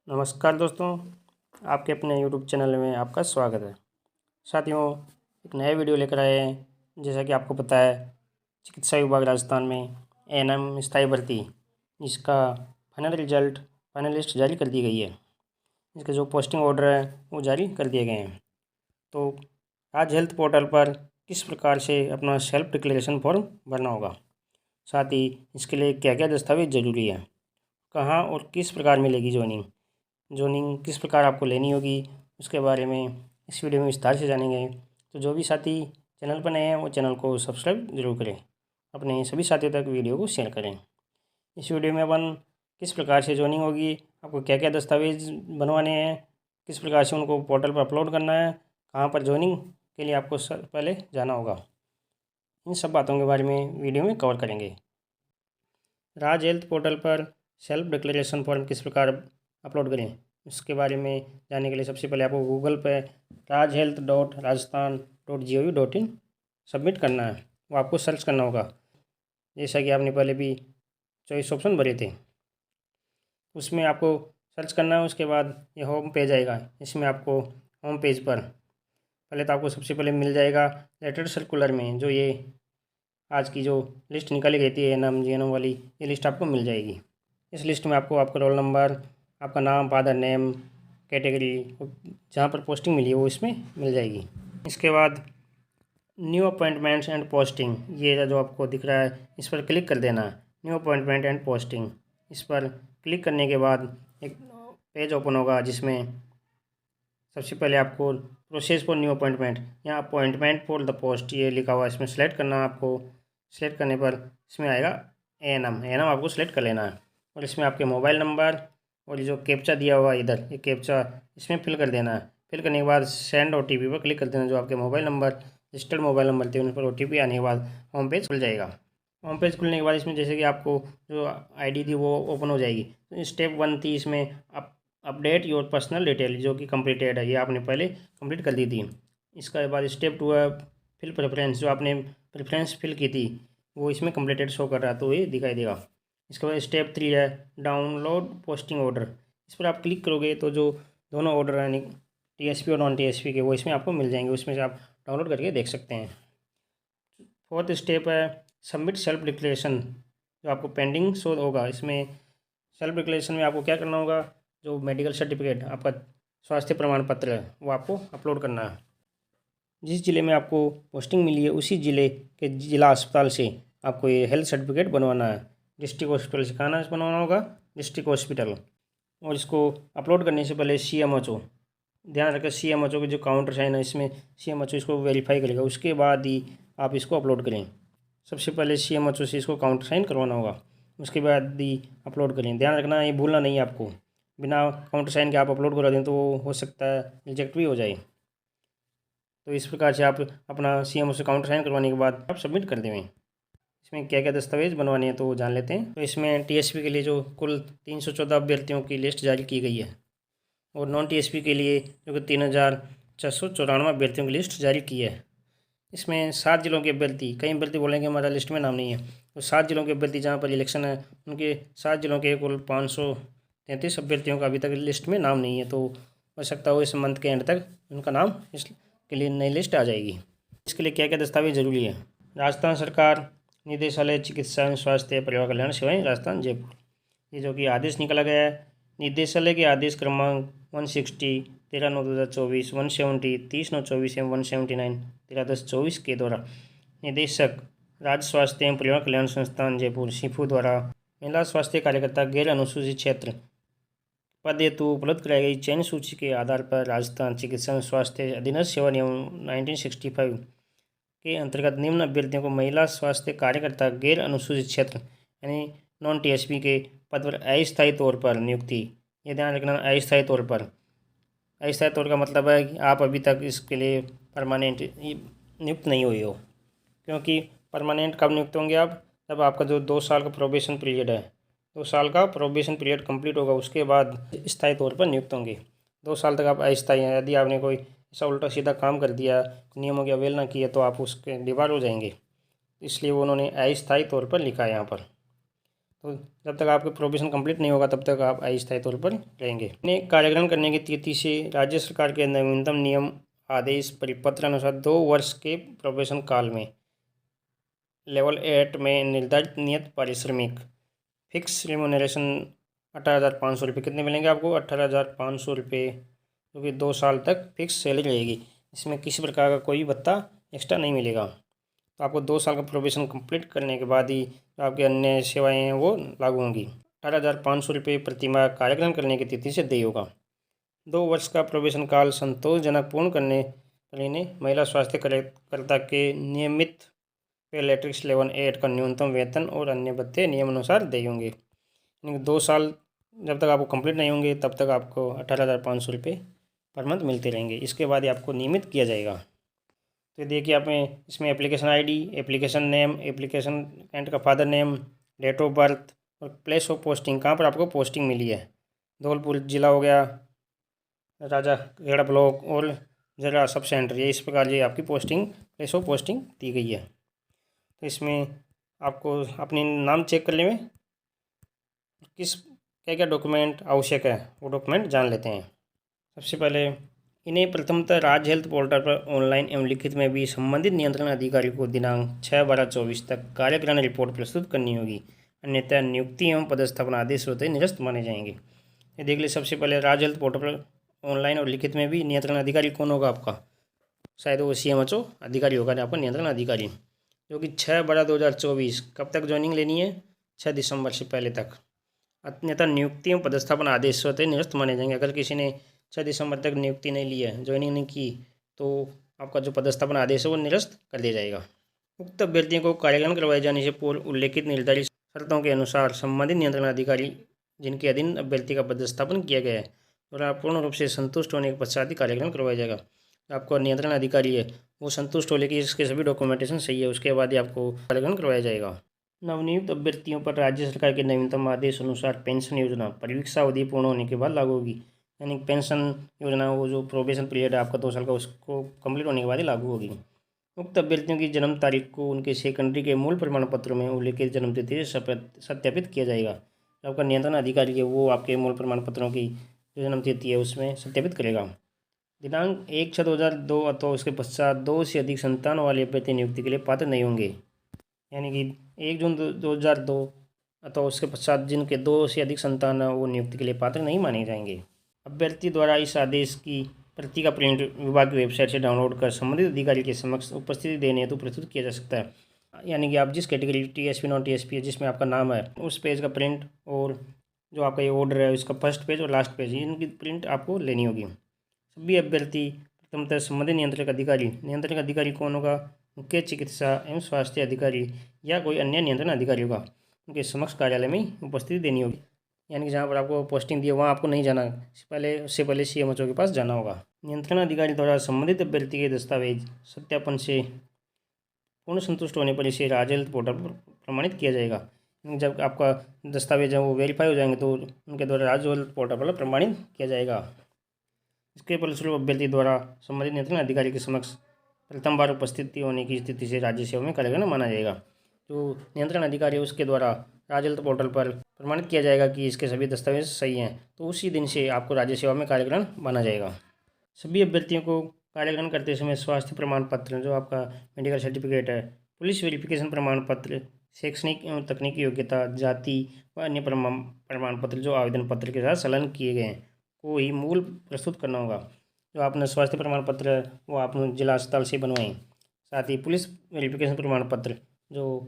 नमस्कार दोस्तों, आपके अपने यूट्यूब चैनल में आपका स्वागत है। साथियों, एक नया वीडियो लेकर आए हैं। जैसा कि आपको पता है, चिकित्सा विभाग राजस्थान में एएनएम स्थायी भर्ती, इसका फाइनल लिस्ट जारी कर दी गई है। इसके जो पोस्टिंग ऑर्डर है वो जारी कर दिए गए हैं। तो आज हेल्थ पोर्टल पर किस प्रकार से अपना सेल्फ डिक्लेरेशन फॉर्म भरना होगा, साथ ही इसके लिए क्या क्या दस्तावेज ज़रूरी है, कहाँ और किस प्रकार मिलेगी जोइनिंग किस प्रकार आपको लेनी होगी, उसके बारे में इस वीडियो में विस्तार से जानेंगे। तो जो भी साथी चैनल पर नए हैं वो चैनल को सब्सक्राइब जरूर करें, अपने सभी साथियों तक वीडियो को शेयर करें। इस वीडियो में अपन किस प्रकार से जोइनिंग होगी, आपको क्या क्या दस्तावेज बनवाने हैं, किस प्रकार से उनको पोर्टल पर अपलोड करना है, कहाँ पर ज्वाइनिंग के लिए आपको पहले जाना होगा, इन सब बातों के बारे में वीडियो में कवर करेंगे। राज हेल्थ पोर्टल पर सेल्फ डिक्लेरेशन फॉर्म किस प्रकार अपलोड करें, उसके बारे में जानने के लिए सबसे पहले आपको गूगल पे rajhealth.rajasthan.gov.in सबमिट करना है। वो आपको सर्च करना होगा, जैसा कि आपने पहले भी चॉइस ऑप्शन भरे थे, उसमें आपको सर्च करना है। उसके बाद ये होम पेज आएगा। इसमें आपको होम पेज पर पहले तो आपको सबसे पहले मिल जाएगा लेटर सर्कुलर में, जो ये आज की जो लिस्ट निकाली गई थी एएनएम जीएनएम वाली, ये लिस्ट आपको मिल जाएगी। इस लिस्ट में आपको आपका रोल नंबर, आपका नाम, फादर नेम, कैटेगरी, जहाँ पर पोस्टिंग मिली है वो इसमें मिल जाएगी। इसके बाद न्यू अपॉइंटमेंट्स एंड पोस्टिंग, ये जो आपको दिख रहा है इस पर क्लिक कर देना है। न्यू अपॉइंटमेंट एंड पोस्टिंग, इस पर क्लिक करने के बाद एक पेज ओपन होगा, जिसमें सबसे पहले आपको प्रोसेस फॉर न्यू अपॉइंटमेंट या अपॉइंटमेंट फॉर द पोस्ट ये लिखा हुआ है, इसमें सेलेक्ट करना है आपको। सेलेक्ट करने पर इसमें आएगा एएनएम आपको सेलेक्ट कर लेना है, और इसमें आपके मोबाइल नंबर और ये जो कैप्चा दिया हुआ है इधर, ये कैप्चा इसमें फिल कर देना है। फिल करने के बाद सेंड ओटीपी पर क्लिक कर देना। जो आपके mobile number, registered mobile number थे, उन पर ओटीपी आने के बाद होम पेज खुल जाएगा। होम पेज खुलने के बाद इसमें जैसे कि आपको जो आईडी थी वो ओपन हो जाएगी। तो स्टेप 1 थी इसमें अपडेट योर पर्सनल डिटेल, जो कि कंप्लीटेड है, ये आपने पहले कंप्लीट कर दी थी। इसके बाद स्टेप 2 है फिल प्रेफरेंस, जो आपने प्रेफरेंस फिल की थी वो इसमें कंप्लीटेड शो कर रहा है, तो ये दिखाई देगा। इसके बाद स्टेप 3 है डाउनलोड पोस्टिंग ऑर्डर। इस पर आप क्लिक करोगे तो जो दोनों ऑर्डर हैं टीएसपी और नॉन टीएसपी के, वो इसमें आपको मिल जाएंगे। उसमें से आप डाउनलोड करके देख सकते हैं। 4th स्टेप है सबमिट सेल्फ डिक्लेरेशन, जो आपको पेंडिंग शो होगा। इसमें सेल्फ डिक्लेरेशन में आपको क्या करना होगा, जो मेडिकल सर्टिफिकेट, आपका स्वास्थ्य प्रमाण पत्र है, वो आपको अपलोड करना है। जिस ज़िले में आपको पोस्टिंग मिली है उसी ज़िले के ज़िला अस्पताल से आपको ये हेल्थ सर्टिफिकेट बनवाना है। डिस्ट्रिक्ट हॉस्पिटल से कहाँ से बनवाना होगा, डिस्ट्रिक्ट हॉस्पिटल। और इसको अपलोड करने से पहले सीएमएचओ, ध्यान रखें सीएमएचओ के जो काउंटर साइन है इसमें सीएमएचओ इसको वेरीफाई करेगा, उसके बाद ही आप इसको अपलोड करें। सबसे पहले सीएमएचओ से इसको काउंटर साइन करवाना होगा, उसके बाद ही अपलोड करें। ध्यान रखना, ये भूलना नहीं है आपको। बिना काउंटर साइन के आप अपलोड करा दें तो हो सकता है रिजेक्ट भी हो जाए। तो इस प्रकार से आप अपना सीएमओ से काउंटर साइन करवाने के बाद आप सबमिट कर देंगे। इसमें क्या क्या दस्तावेज बनवाने हैं तो जान लेते हैं। तो इसमें टीएसपी के लिए जो कुल 314 अभ्यर्थियों की लिस्ट जारी की गई है, और नॉन टीएसपी के लिए जो कि 3494 अभ्यर्थियों की लिस्ट जारी की है। इसमें 7 जिलों के अभ्यर्थी, कई अभ्यर्थी बोलेंगे हमारा लिस्ट में नाम नहीं है, तो 7 जिलों के अभ्यर्थी जहाँ पर इलेक्शन है उनके 7 जिलों के कुल 533 अभ्यर्थियों का अभी तक लिस्ट में नाम नहीं है। तो हो सकता हो इस मंथ के एंड तक उनका नाम इसके लिए नई लिस्ट आ जाएगी। इसके लिए क्या क्या दस्तावेज ज़रूरी है, राजस्थान सरकार निदेशालय चिकित्सा एवं स्वास्थ्य परिवार कल्याण सेवाएं राजस्थान जयपुर, ये जो कि आदेश निकाला गया है, निदेशालय के आदेश क्रमांक 160 13/9/2024, 170 30/9/24 एवं 179 13/10/24 के द्वारा निदेशक राज्य स्वास्थ्य एवं परिवार कल्याण संस्थान जयपुर सीफू द्वारा महिला स्वास्थ्य कार्यकर्ता गैर अनुसूचित क्षेत्र पद हेतु उपलब्ध कराई गई चयन सूची के आधार पर राजस्थान चिकित्सा एवं स्वास्थ्य अधीनस्थ सेवा नियम 1965 के अंतर्गत निम्न अभ्यर्थियों को महिला स्वास्थ्य कार्यकर्ता गैर अनुसूचित क्षेत्र यानी नॉन टीएसपी के पद पर अस्थायी तौर पर नियुक्ति। ये ध्यान रखना, अस्थायी तौर पर। अस्थायी तौर का मतलब है कि आप अभी तक इसके लिए परमानेंट नियुक्त नहीं हुई हो, क्योंकि परमानेंट कब नियुक्त होंगे आप, जब आपका जो 2 साल का प्रोबेशन पीरियड है, 2 साल का प्रोबेशन पीरियड कंप्लीट होगा, उसके बाद स्थायी तौर पर नियुक्त होंगे। 2 साल तक आप अस्थायी हैं। यदि आपने कोई ऐसा उल्टा सीधा काम कर दिया, नियमों की अवहेलना की है, तो आप उसके डिबार हो जाएंगे। इसलिए वो उन्होंने अस्थायी तौर पर लिखा है यहाँ पर। तो जब तक आपके प्रोबेशन कंप्लीट नहीं होगा तब तक आप अस्थायी तौर पर रहेंगे। अपने कार्यग्रहण करने की तिथि से राज्य सरकार के नवीनतम नियम आदेश परिपत्र अनुसार 2 वर्ष के प्रोबेशन काल में लेवल 8 में निर्धारित नियत पारिश्रमिक फिक्स रिम्यूनरेशन 18,500 रुपये कितने मिलेंगे आपको? 18,500 रुपये, जो कि 2 साल तक फिक्स सैलरी रहेगी। इसमें किसी प्रकार का कोई भत्ता एक्स्ट्रा नहीं मिलेगा। तो आपको 2 साल का प्रोबेशन कंप्लीट करने के बाद ही जो आपकी अन्य सेवाएं हैं वो लागू होंगी। 18,500 रुपये प्रतिमाह कार्यग्रहण करने की तिथि से देय होगा। 2 वर्ष का प्रोबेशन काल संतोषजनक पूर्ण करने पर इन्हें महिला स्वास्थ्य कार्यकर्ता के नियमित पे लेट्रिक्स लेवल 8 का न्यूनतम वेतन और अन्य भत्ते नियमानुसार देय होंगे। यानी 2 साल जब तक आपको कंप्लीट नहीं होंगे तब तक आपको 18,500 रुपये पर मंथ मिलते रहेंगे। इसके बाद ही आपको नियमित किया जाएगा। तो देखिए आप में इसमें application ID, application name, applicant का father name, date of birth और प्लेस ऑफ पोस्टिंग, कहाँ पर आपको पोस्टिंग मिली है। धौलपुर जिला हो गया, राजाखेड़ा ब्लॉक और जिला सब सेंटर, ये इस प्रकार ये आपकी पोस्टिंग प्लेस ऑफ पोस्टिंग दी गई है। तो इसमें आपको अपनी नाम चेक कर लें, किस क्या क्या डॉक्यूमेंट आवश्यक है वो डॉक्यूमेंट जान लेते हैं। सबसे पहले इन्हें प्रथमतः राज्य हेल्थ पोर्टल पर ऑनलाइन एवं लिखित में भी संबंधित नियंत्रण अधिकारी को दिनांक 6/12/24 तक कार्यग्रहण रिपोर्ट प्रस्तुत करनी होगी, अन्यथा नियुक्ति एवं पदस्थापना आदेश होते निरस्त माने जाएंगे। ये देख लीजिए, सबसे पहले राज्य हेल्थ पोर्टल पर ऑनलाइन और लिखित में भी नियंत्रण अधिकारी कौन होगा आपका? शायद वो CMHO अधिकारी होगा आपका नियंत्रण अधिकारी, जो कि 6/12/2024 कब तक ज्वाइनिंग लेनी है? 6 दिसंबर से पहले तक। अन्यथा नियुक्ति एवं पदस्थापना आदेश होते निरस्त माने जाएंगे। अगर किसी ने 6 दिसंबर तक नियुक्ति नहीं ली है, ज्वाइनिंग नहीं की, तो आपका जो पदस्थापना आदेश है वो निरस्त कर दिया जाएगा। उक्त अभ्यर्थियों को कार्यग्रहण करवाए जाने से पूर्व उल्लेखित निर्धारित शर्तों के अनुसार संबंधित नियंत्रण अधिकारी जिनके अधीन अभ्यर्थी का पदस्थापन किया गया है और पूर्ण रूप से संतुष्ट होने के पश्चात ही कार्यग्रहण करवाया जाएगा। आपका नियंत्रण अधिकारी है वो संतुष्ट हो लेकिन इसके सभी डॉक्यूमेंटेशन सही है, उसके बाद ही आपको कार्यग्रहण करवाया जाएगा। नवनियुक्त अभ्यर्थियों पर राज्य सरकार के नवीनतम आदेश अनुसार पेंशन योजना परीक्षा अवधि पूर्ण होने के बाद लागू होगी। यानी पेंशन योजना वो जो प्रोबेशन पीरियड है आपका 2 साल का, उसको कंप्लीट होने के बाद ही लागू होगी। उक्त अभ्यर्थियों की जन्म तारीख को उनके सेकेंडरी के मूल प्रमाण पत्र में उल्लेखित जन्म तिथि से सत्यापित किया जाएगा। आपका नियंत्रण अधिकारी है वो आपके मूल प्रमाण पत्रों की जो जन्म तिथि है उसमें सत्यापित करेगा। दिनांक 1/6/2002 अथवा उसके पश्चात 2 से अधिक संतान वाले अभ्यर्थी नियुक्ति के लिए पात्र नहीं होंगे। यानी कि 1 जून 2002 अथवा उसके पश्चात जिनके 2 से अधिक संतान है वो नियुक्ति के लिए पात्र नहीं माने जाएंगे। अभ्यर्थी द्वारा इस आदेश की प्रति का प्रिंट विभाग की वेबसाइट से डाउनलोड कर संबंधित अधिकारी के समक्ष उपस्थिति देने हेतु प्रस्तुत किया जा सकता है। यानी कि आप जिस कैटेगरी TSP नॉन TSP है जिसमें आपका नाम है उस पेज का प्रिंट और जो आपका ये ऑर्डर है उसका फर्स्ट पेज और लास्ट पेज इनकी प्रिंट आपको लेनी होगी। सभी अभ्यर्थी प्रथमतः संबंधित नियंत्रक अधिकारी कौन होगा? मुख्य चिकित्सा एवं स्वास्थ्य अधिकारी या कोई अन्य नियंत्रण अधिकारी होगा, उनके समक्ष कार्यालय में उपस्थिति देनी होगी। यानी कि जहाँ पर आपको पोस्टिंग दी है वहाँ आपको नहीं जाना, उससे पहले CMHO के पास जाना होगा। नियंत्रण अधिकारी द्वारा संबंधित अभ्यर्थी के दस्तावेज सत्यापन से पूर्ण संतुष्ट होने पर इसे राज्य हेल्थ पोर्टल पर प्रमाणित किया जाएगा। जब आपका दस्तावेज है वो वेरीफाई हो जाएंगे तो उनके द्वारा राज्य हेल्थ पोर्टल पर प्रमाणित किया जाएगा। इसके फलस्वरूप अभ्यर्थी द्वारा संबंधित नियंत्रण अधिकारी के समक्ष प्रथम बार उपस्थिति होने की स्थिति से राज्य सेवा में कार्यग्रहण माना जाएगा। जो नियंत्रण अधिकारी है उसके द्वारा राज्य हेल्थ पोर्टल पर प्रमाणित किया जाएगा कि इसके सभी दस्तावेज सही हैं, तो उसी दिन से आपको राज्य सेवा में कार्यग्रहण माना जाएगा। सभी अभ्यर्थियों को कार्यग्रहण करते समय स्वास्थ्य प्रमाण पत्र, जो आपका मेडिकल सर्टिफिकेट है, पुलिस वेरिफिकेशन प्रमाण पत्र, शैक्षणिक एवं तकनीकी योग्यता, जाति व अन्य प्रमाण पत्र जो आवेदन पत्र के साथ संलग्न किए गए हैं को ही मूल प्रस्तुत करना होगा। जो आपने स्वास्थ्य प्रमाण पत्र है वो आपने जिला अस्पताल से बनवाएं। साथ ही पुलिस वेरिफिकेशन प्रमाण पत्र जो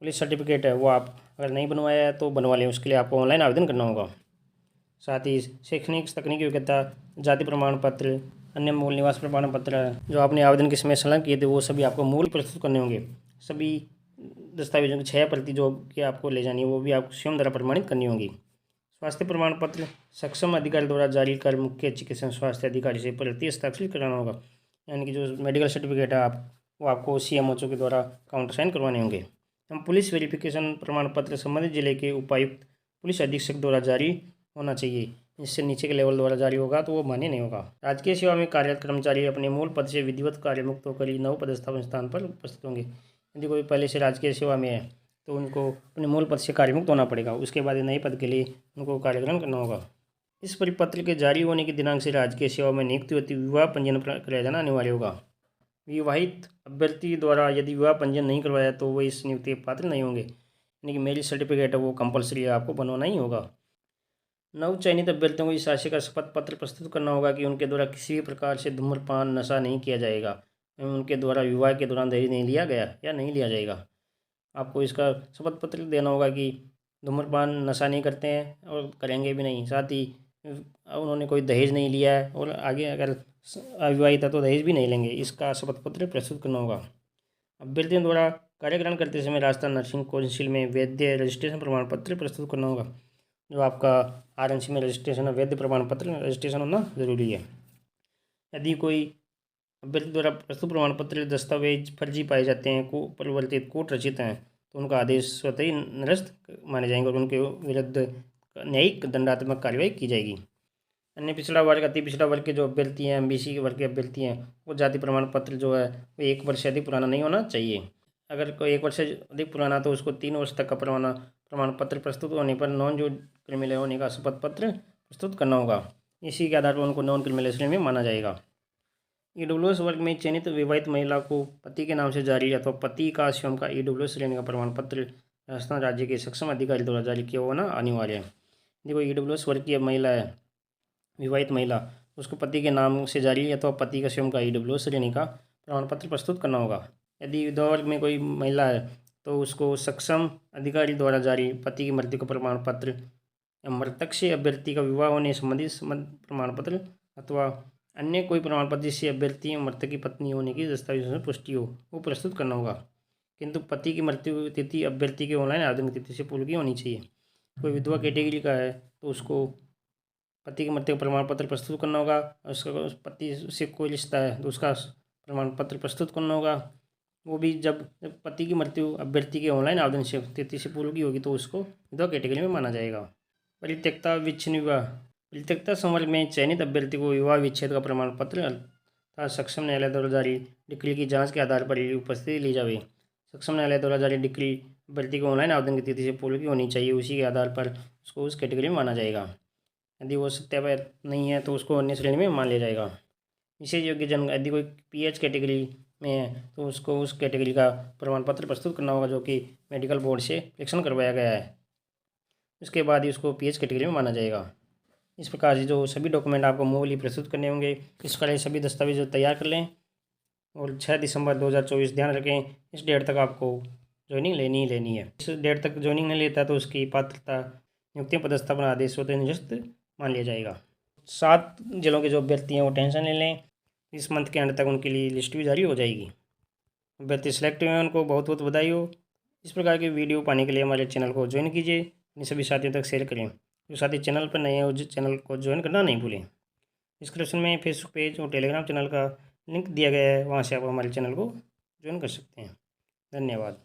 पुलिस सर्टिफिकेट है वो आप अगर नहीं बनवाया है तो बनवा लें, उसके लिए आपको ऑनलाइन आवेदन करना होगा। साथ ही शैक्षणिक तकनीकी योग्यता, जाति प्रमाण पत्र, अन्य मूल निवास प्रमाण पत्र जो आपने आवेदन के समय संलग्न किए थे वो सभी आपको मूल प्रस्तुत करने होंगे। सभी दस्तावेजों की 6 प्रति जो कि आपको ले जानी है वो भी आपको स्वयं द्वारा प्रमाणित करनी होगी। स्वास्थ्य प्रमाण पत्र सक्षम अधिकारी द्वारा जारी कर मुख्य चिकित्सा स्वास्थ्य अधिकारी से प्रति हस्ताक्षरित कराना होगा। यानी कि जो मेडिकल सर्टिफिकेट है वो आपको CMHO के द्वारा काउंटर साइन करवाने होंगे। हम पुलिस वेरिफिकेशन प्रमाण पत्र संबंधित जिले के उपायुक्त पुलिस अधीक्षक द्वारा जारी होना चाहिए। इससे नीचे के लेवल द्वारा जारी होगा तो वो मान्य नहीं होगा। राजकीय सेवा में कार्यरत कर्मचारी अपने मूल पद से विधिवत कार्य मुक्त होकर ही नव पदस्थापन स्थान पर उपस्थित होंगे। यदि कोई पहले से राजकीय सेवा में है तो उनको अपने मूल पद से कार्यमुक्त होना पड़ेगा। उसके बाद नए पद के लिए उनको कार्यग्रहण करना होगा। इस परिपत्र के जारी होने के दिनांक से राजकीय सेवा में नियुक्ति होती विवाह पंजीयन कराया जाना अनिवार्य होगा। विवाहित अभ्यर्थी द्वारा यदि विवाह पंजीयन नहीं करवाया तो वो इस नियुक्ति के पात्र नहीं होंगे, यानी कि मैरिज सर्टिफिकेट है वो कंपलसरी है, आपको बनवाना ही होगा। नव चयनित अभ्यर्थियों को इस राशि का शपथ पत्र प्रस्तुत करना होगा कि उनके द्वारा किसी भी प्रकार से धूम्रपान नशा नहीं किया जाएगा एवं उनके द्वारा विवाह के दौरान दहेज नहीं लिया गया या नहीं लिया जाएगा। आपको इसका शपथ पत्र देना होगा कि धूम्रपान नशा नहीं करते हैं और करेंगे भी नहीं, साथ ही उन्होंने कोई दहेज नहीं लिया है और आगे अगर अविवाहित है तो दहेज भी नहीं लेंगे। इसका शपथ पत्र प्रस्तुत करना होगा। अभ्यर्थियों द्वारा कार्यग्रहण करते समय राजस्थान नर्सिंग काउंसिल में वैद्य रजिस्ट्रेशन प्रमाण पत्र प्रस्तुत करना होगा। जो आपका RNC में रजिस्ट्रेशन है, वैद्य प्रमाण पत्र रजिस्ट्रेशन होना जरूरी है। यदि कोई अभ्यर्थी द्वारा प्रस्तुत प्रमाण पत्र दस्तावेज फर्जी पाए जाते हैं, को परिवर्तित कोर्ट रचित हैं, तो उनका आदेश स्वतः ही निरस्त माने जाएंगे और उनके विरुद्ध न्यायिक दंडात्मक कार्रवाई की जाएगी। अन्य पिछड़ा वर्ग, अति पिछड़ा वर्ग के जो अभ्यर्थी हैं, MBC वर्ग के अभ्यर्थी हैं, वो जाति प्रमाण पत्र जो है वो 1 वर्ष से अधिक पुराना नहीं होना चाहिए। अगर कोई 1 वर्ष से अधिक पुराना तो उसको 3 वर्ष तक का प्रमाण पत्र प्रस्तुत होने पर नॉन जो क्रिमिनल होने का शपथ पत्र प्रस्तुत करना होगा। इसी के आधार पर उनको नॉन क्रिमिनल श्रेणी में माना जाएगा। EWS वर्ग में चयनित विवाहित महिला को पति के नाम से जारी अथवा पति का स्वयं का EWS श्रेणी का प्रमाण पत्र राजस्थान राज्य के सक्षम अधिकारी द्वारा जारी किया होना अनिवार्य है। यदि कोई EWS वर्ग की महिला है, विवाहित महिला, उसको पति के नाम से जारी अथवा पति का स्वयं का EWS श्रेणी का प्रमाण पत्र प्रस्तुत करना होगा। यदि विधवा वर्ग में कोई महिला है तो उसको सक्षम अधिकारी द्वारा जारी पति की मृत्यु का प्रमाण पत्र या मृतक से अभ्यर्थी का विवाह होने संबंधित प्रमाण पत्र अथवा अन्य कोई प्रमाण पत्र जिससे अभ्यर्थी या मृतक की पत्नी होने की दस्तावेजों में पुष्टि हो वो प्रस्तुत करना होगा। किंतु पति की मृत्यु तिथि अभ्यर्थी के ऑनलाइन आवेदन तिथि से पूर्व की होनी चाहिए। कोई विधवा कैटेगरी का है तो उसको पति की मृत्यु का प्रमाण पत्र प्रस्तुत करना होगा। उसका पति से कोई रिश्ता है तो उसका प्रमाण पत्र प्रस्तुत करना होगा। वो भी जब पति की मृत्यु अभ्यर्थी के ऑनलाइन आवेदन से तिथि से पूर्व की होगी तो उसको विधवा कैटेगरी में माना जाएगा। परित्यक्ता विच्छिन्न विवाह, परित्यक्ता संवर्ग में चयनित अभ्यर्थी को विवाह विच्छेद का प्रमाण पत्र तथा सक्षम न्यायालय द्वारा जारी डिक्री की जांच के आधार पर उपस्थिति ली जाए। सक्षम न्यायालय द्वारा जारी डिक्री अभ्यर्थी को ऑनलाइन आवेदन की तिथि से पूर्व की होनी चाहिए, उसी के आधार पर उसको उस कैटेगरी में माना जाएगा। यदि वो सत्यापित नहीं है तो उसको अन्य श्रेणी में मान लिया जाएगा। विशेष योग्य जन, यदि कोई PH कैटेगरी में है तो उसको उस कैटेगरी का प्रमाण पत्र प्रस्तुत करना होगा जो कि मेडिकल बोर्ड से परीक्षण करवाया गया है। उसके बाद ही उसको PH कैटेगरी में माना जाएगा। इस प्रकार से जो सभी डॉक्यूमेंट आपको मूल प्रस्तुत करने होंगे, इस प्रकार सभी दस्तावेज तैयार कर लें और 6 दिसंबर 2024 ध्यान रखें, इस डेट तक आपको ज्वाइनिंग लेनी है। इस डेट तक ज्वाइनिंग नहीं लेता तो उसकी पात्रता नियुक्ति पदस्थापन आदेश स्वतः निरस्त मान लिया जाएगा। 7 जिलों के जो अभ्यर्थी हैं वो टेंशन ले लें, इस मंथ के एंड तक उनके लिए लिस्ट भी जारी हो जाएगी। अभ्यर्थी सेलेक्ट हुए हैं उनको बहुत बहुत बधाई हो। इस प्रकार की वीडियो पाने के लिए हमारे चैनल को ज्वाइन कीजिए, अपने सभी साथियों तक शेयर करें। जो साथी चैनल पर नए हैं वो चैनल को ज्वाइन करना नहीं भूलें। डिस्क्रिप्शन में फेसबुक पेज और टेलीग्राम चैनल का लिंक दिया गया है, वहाँ से आप हमारे चैनल को ज्वाइन कर सकते हैं। धन्यवाद।